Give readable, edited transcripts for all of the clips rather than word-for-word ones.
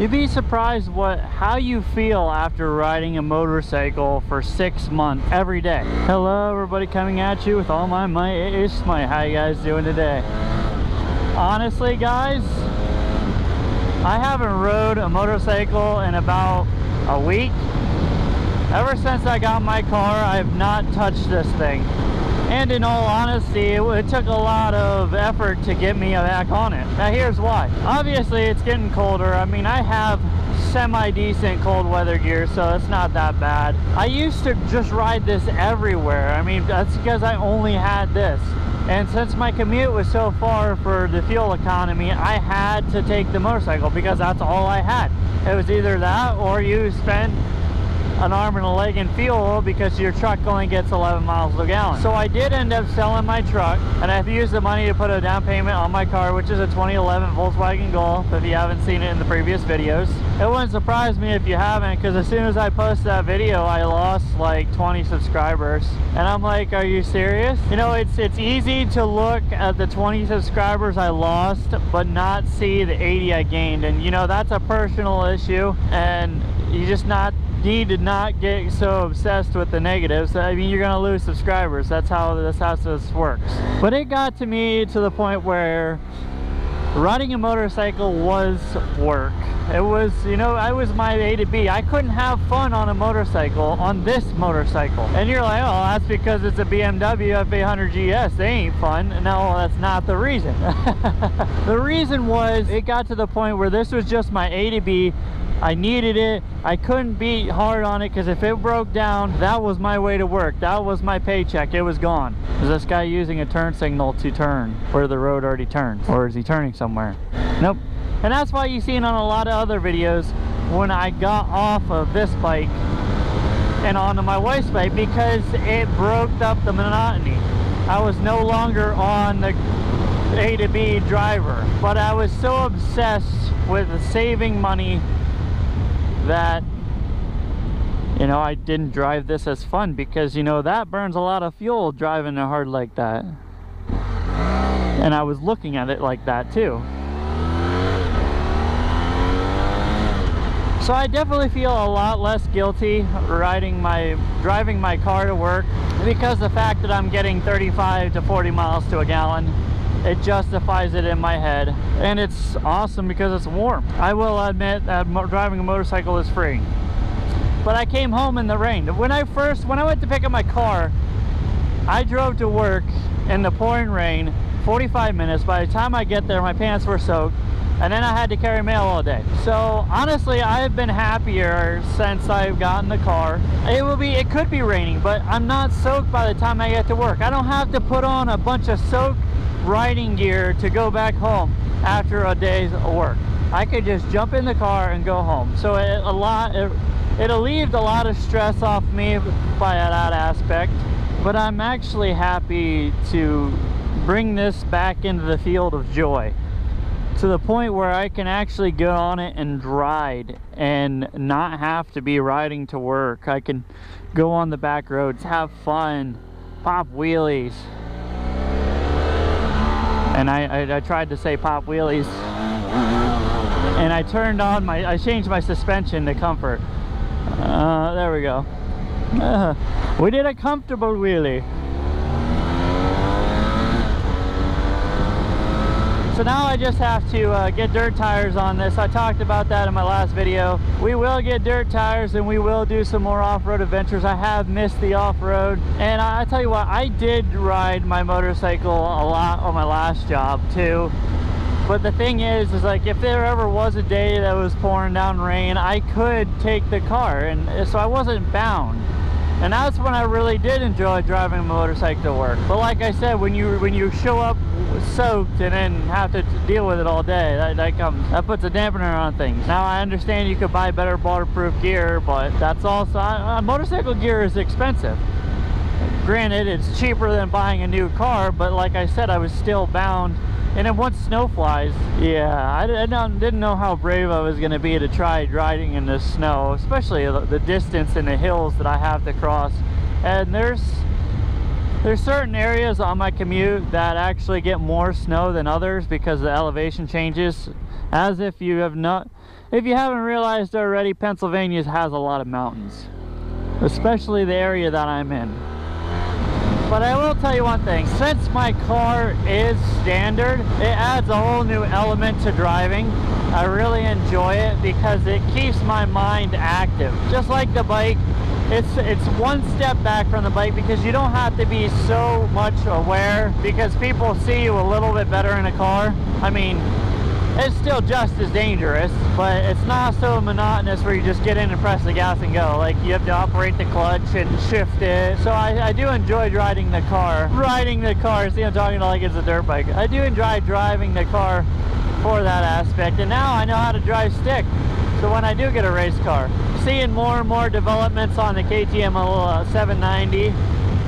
You'd be surprised how you feel after riding a motorcycle for 6 months every day. Hello everybody, coming at you with all my might. It's Smite. How you guys doing today? Honestly guys, I haven't rode a motorcycle in about a week. Ever since I got my car, I have not touched this thing. And in all honesty, it took a lot of effort to get me back on it. Now here's why. Obviously it's getting colder. I mean, I have semi-decent cold weather gear, so it's not that bad. I used to just ride this everywhere. I mean, that's because I only had this. And since my commute was so far for the fuel economy, I had to take the motorcycle because that's all I had. It was either that or you spend an arm and a leg in fuel because your truck only gets 11 miles per gallon. So I did end up selling my truck, and I have used the money to put a down payment on my car, which is a 2011 Volkswagen Golf, if you haven't seen it in the previous videos. It wouldn't surprise me if you haven't, because as soon as I posted that video, I lost like 20 subscribers. And I'm like, are you serious? You know, it's easy to look at the 20 subscribers I lost, but not see the 80 I gained. And you know, that's a personal issue, and you just need to not get so obsessed with the negatives. I mean, you're gonna lose subscribers. That's how this works. But it got to me to the point where riding a motorcycle was work. It was, you know, I was my A to B. I couldn't have fun on a motorcycle, on this motorcycle. And you're like, oh, that's because it's a BMW F800GS. They ain't fun. No, that's not the reason. The reason was it got to the point where this was just my A to B. I needed it. I couldn't beat hard on it because if it broke down, that was my way to work. That was my paycheck. It was gone. Is this guy using a turn signal to turn where the road already turned? Or is he turning somewhere? Nope. And that's why you've seen on a lot of other videos when I got off of this bike and onto my wife's bike, because it broke up the monotony. I was no longer on the A to B driver, but I was so obsessed with saving money that, you know, I didn't drive this as fun, because, you know, that burns a lot of fuel driving it hard like that. And I was looking at it like that too. So I definitely feel a lot less guilty driving my car to work, because the fact that I'm getting 35 to 40 miles to a gallon, it justifies it in my head. And it's awesome because it's warm. I will admit that driving a motorcycle is free. But I came home in the rain. When I went to pick up my car, I drove to work in the pouring rain, 45 minutes. By the time I get there, my pants were soaked, and then I had to carry mail all day. So honestly, I've been happier since I've gotten the car. It could be raining, but I'm not soaked by the time I get to work. I don't have to put on a bunch of soaked riding gear to go back home after a day's work. I could just jump in the car and go home. So it alleviated a lot of stress off me by that aspect. But I'm actually happy to bring this back into the field of joy, to the point where I can actually go on it and ride and not have to be riding to work. I can go on the back roads, have fun, pop wheelies. And I tried to say pop wheelies, and I changed my suspension to comfort. There we go. We did a comfortable wheelie. So now I just have to get dirt tires on this. I talked about that in my last video. We will get dirt tires and we will do some more off-road adventures. I have missed the off-road. And I tell you what, I did ride my motorcycle a lot on my last job too. But the thing is like, if there ever was a day that was pouring down rain, I could take the car, and so I wasn't bound. And that's when I really did enjoy driving a motorcycle to work. But like I said, when you show up soaked and then have to deal with it all day, that puts a dampener on things. Now I understand you could buy better waterproof gear, but that's also, motorcycle gear is expensive. Granted, it's cheaper than buying a new car, but like I said, I was still bound. And then once snow flies, yeah, I didn't know how brave I was going to be to try riding in the snow, especially the distance in the hills that I have to cross. And there's certain areas on my commute that actually get more snow than others because the elevation changes. As if you have not, If you haven't realized already, Pennsylvania has a lot of mountains, especially the area that I'm in. But I will tell you one thing, since my car is standard, it adds a whole new element to driving. I really enjoy it because it keeps my mind active. Just like the bike, it's one step back from the bike because you don't have to be so much aware because people see you a little bit better in a car. I mean, it's still just as dangerous, but it's not so monotonous where you just get in and press the gas and go. Like, you have to operate the clutch and shift it. So I do enjoy riding the car. See, I'm talking like it's a dirt bike. I do enjoy driving the car for that aspect. And now I know how to drive stick. So when I do get a race car, seeing more and more developments on the KTM 790,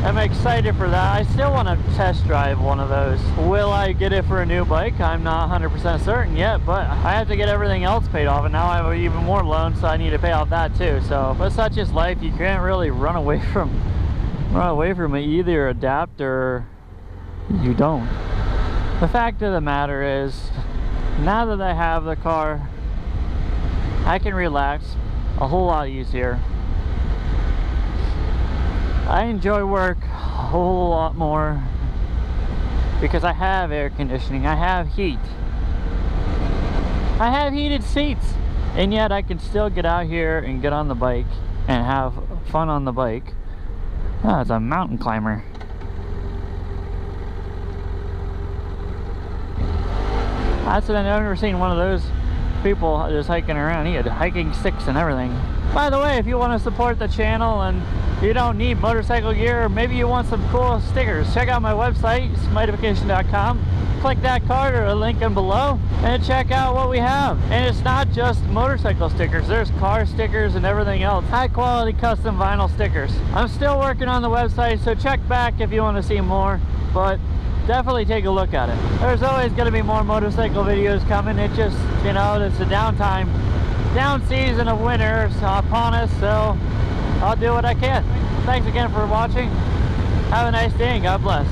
I'm excited for that. I still want to test drive one of those. Will I get it for a new bike? I'm not 100% certain yet, but I have to get everything else paid off, and now I have even more loans, so I need to pay off that too. So, but such is life. You can't really run away from it. You either adapt or you don't. The fact of the matter is, now that I have the car, I can relax a whole lot easier. I enjoy work a whole lot more because I have air conditioning, I have heat, I have heated seats, and yet I can still get out here and get on the bike and have fun on the bike. Oh, it's a mountain climber. I've never seen one of those people just hiking around. He had hiking sticks and everything. By the way, if you want to support the channel and you don't need motorcycle gear, or maybe you want some cool stickers, check out my website, Smightification.com. Click that card or a link in below and check out what we have. And it's not just motorcycle stickers, there's car stickers and everything else. High quality custom vinyl stickers. I'm still working on the website, so check back if you want to see more, but definitely take a look at it. There's always going to be more motorcycle videos coming. It just, you know, it's a down season of winter upon us, so I'll do what I can. Thanks again for watching. Have a nice day and God bless.